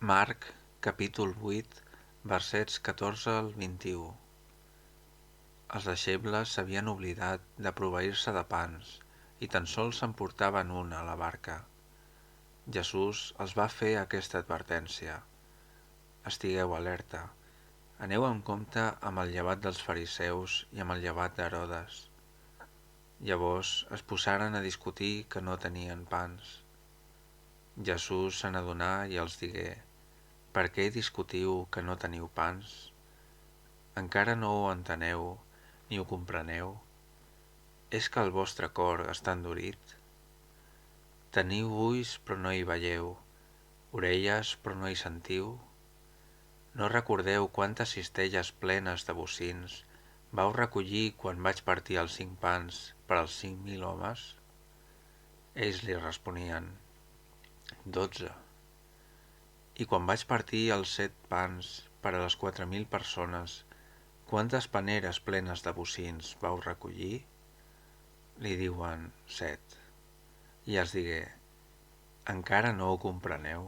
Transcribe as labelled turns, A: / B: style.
A: Marc, capítol 8, versets 14 al 21. Els deixebles s'havien oblidat de proveir-se de pans, i tan sols s'emportaven un a la barca. Jesús els va fer aquesta advertència: estigueu alerta, aneu amb compte amb el llevat dels fariseus i amb el llevat d'Herodes. Llavors es posaren a discutir que no tenien pans. Jesús se n'adonà i els digué: per què discutiu que no teniu pans? Encara no ho enteneu ni ho compreneu? És que el vostre cor està endurit? Teniu ulls però no hi veieu, orelles però no hi sentiu? No recordeu quantes cistelles plenes de bocins vau recollir quan vaig partir els 5 pans per als 5.000 homes? Ells li responien: 12. I quan vaig partir els 7 pans per a les 4.000 persones, quantes paneres plenes de bocins vau recollir? Li diuen: 7. I els digué: encara no ho compreneu?